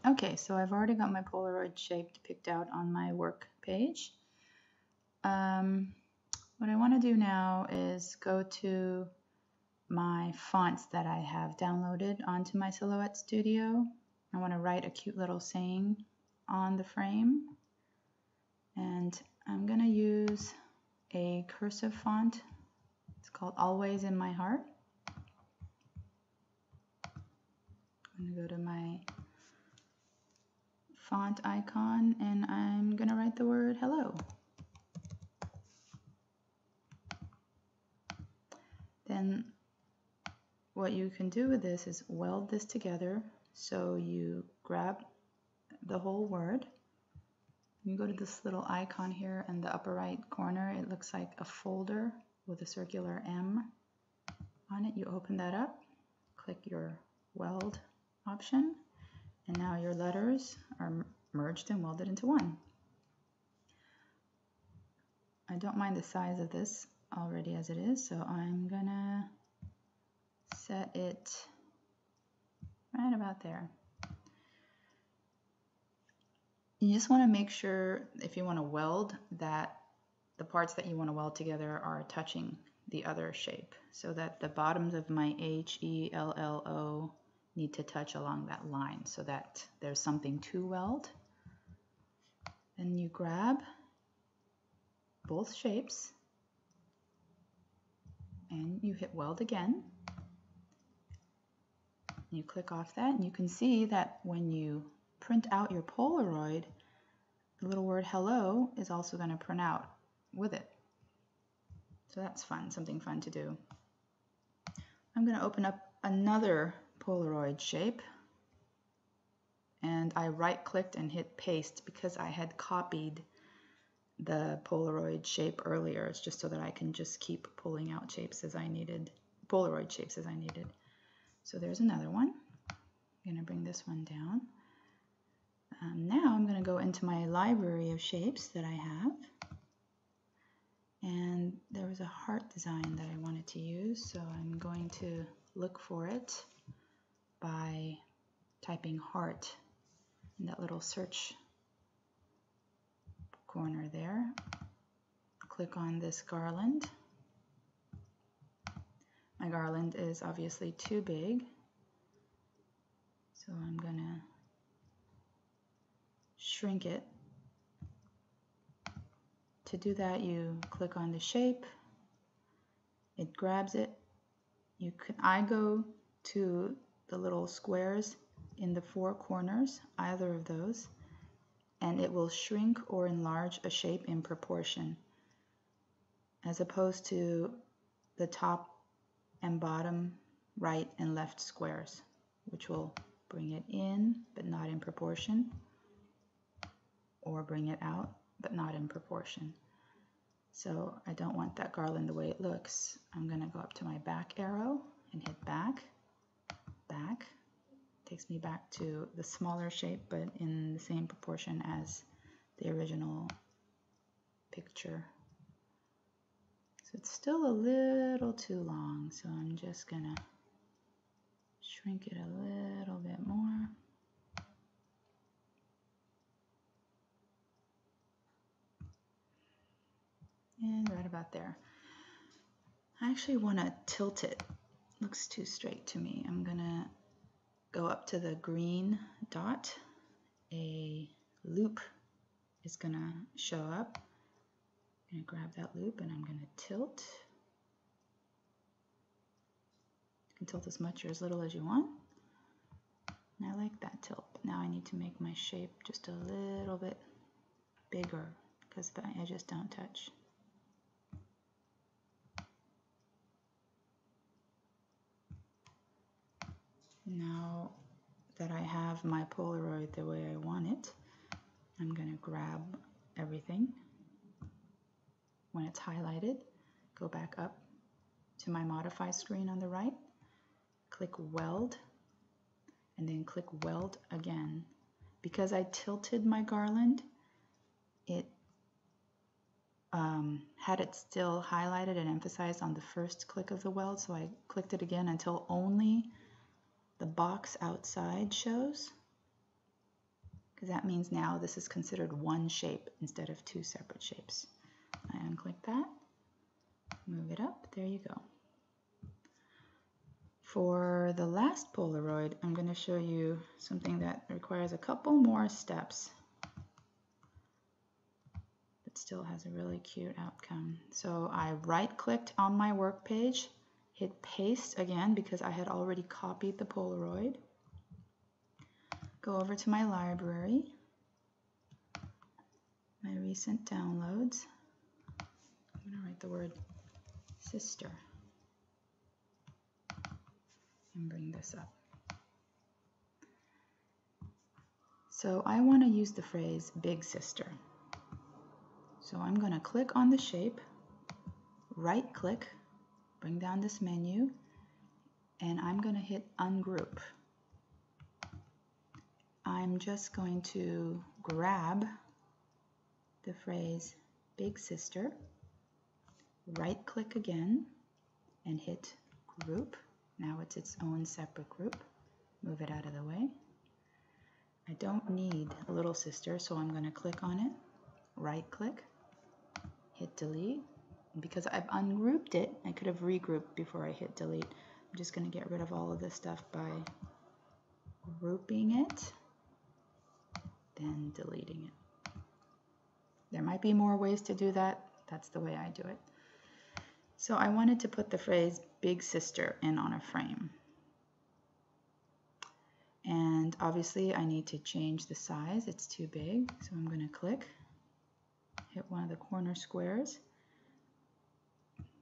Okay, so I've already got my Polaroid shape picked out on my work page. What I want to do now is go to my fonts that I have downloaded onto my Silhouette Studio. I want to write a cute little saying on the frame, and I'm going to use a cursive font. It's called Always in My Heart. I'm going to go to my font icon and I'm going to write the word hello. Then what you can do with this is weld this together. So you grab the whole word, you go to this little icon here in the upper right corner. It looks like a folder with a circular M on it. You open that up, click your weld option, and now your letters are merged and welded into one. I don't mind the size of this already as it is, so I'm gonna set it right about there. You just want to make sure, if you want to weld, that the parts that you want to weld together are touching the other shape, so that the bottoms of my H, E, L, L, O need to touch along that line so that there's something to weld. Then you grab both shapes and you hit weld again. You click off that and you can see that when you print out your Polaroid, the little word hello is also going to print out with it. So that's fun, something fun to do. I'm going to open up another Polaroid shape, and I right-clicked and hit paste because I had copied the Polaroid shape earlier. It's just so that I can just keep pulling out shapes as I needed, Polaroid shapes as I needed. So there's another one. I'm going to bring this one down. Now I'm going to go into my library of shapes that I have. And there was a heart design that I wanted to use, so I'm going to look for it by typing heart in that little search corner there. Click on this garland. My garland is obviously too big, so I'm going to shrink it. To do that, you click on the shape, it grabs it. I go to the little squares in the four corners, either of those, and it will shrink or enlarge a shape in proportion, as opposed to the top and bottom right and left squares, which will bring it in but not in proportion, or bring it out but not in proportion. So I don't want that garland the way it looks. I'm going to go up to my back arrow and hit back, back. Takes me back to the smaller shape, but in the same proportion as the original picture. So it's still a little too long, so I'm just going to shrink it a little bit more. And right about there. I actually want to tilt it. Looks too straight to me. I'm going to go up to the green dot. A loop is going to show up. I'm going to grab that loop and I'm going to tilt. You can tilt as much or as little as you want. And I like that tilt. But now I need to make my shape just a little bit bigger because the edges don't touch. Now that I have my Polaroid the way I want it, I'm going to grab everything. When it's highlighted, go back up to my modify screen on the right, click weld, and then click weld again. Because I tilted my garland, it had it still highlighted and emphasized on the first click of the weld, so I clicked it again until only the box outside shows. because that means now this is considered one shape instead of two separate shapes. I unclick that, move it up, there you go. For the last Polaroid, I'm going to show you something that requires a couple more steps, but still has a really cute outcome. So I right-clicked on my work page, hit paste again because I had already copied the Polaroid. Go over to my library, my recent downloads. I'm going to write the word sister and bring this up. So I want to use the phrase big sister. So I'm going to click on the shape, right click, bring down this menu, and I'm going to hit ungroup. I'm just going to grab the phrase big sister, right click again, and hit group. Now it's its own separate group. Move it out of the way. I don't need a little sister, so I'm going to click on it, right click, hit delete. And because I've ungrouped it, I could have regrouped before I hit delete. I'm just going to get rid of all of this stuff by grouping it, then deleting it. There might be more ways to do that. That's the way I do it. So I wanted to put the phrase big sister in on a frame. And obviously I need to change the size. It's too big. So I'm going to click, hit one of the corner squares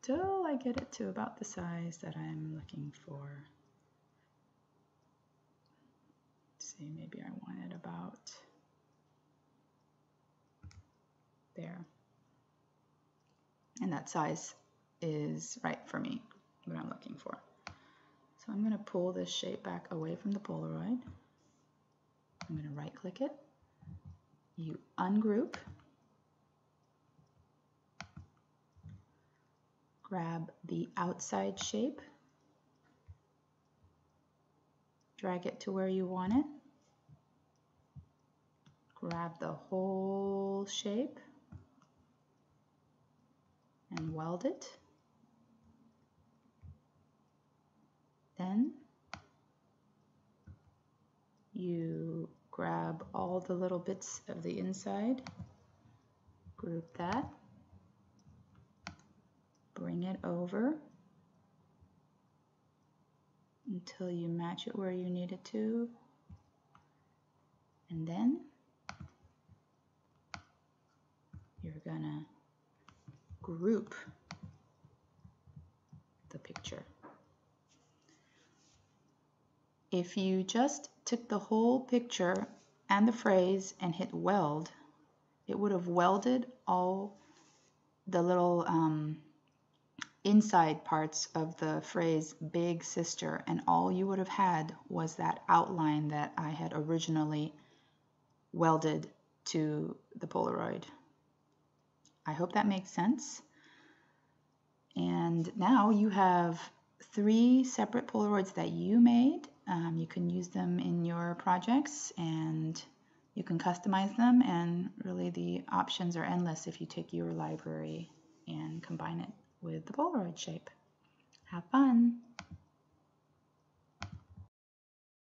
till I get it to about the size that I'm looking for. Let's see, maybe I want it about there. And that size is right for me, what I'm looking for. So I'm going to pull this shape back away from the Polaroid. I'm going to right click it. You ungroup. Grab the outside shape. Drag it to where you want it. Grab the whole shape and weld it. Then you grab all the little bits of the inside, group that, bring it over until you match it where you need it to, and then you're gonna group the picture. If you just took the whole picture and the phrase and hit weld, it would have welded all the little inside parts of the phrase big sister, and all you would have had was that outline that I had originally welded to the Polaroid. I hope that makes sense. And now you have 3 separate Polaroids that you made. You can use them in your projects and you can customize them, and really the options are endless if you take your library and combine it with the Polaroid shape. Have fun!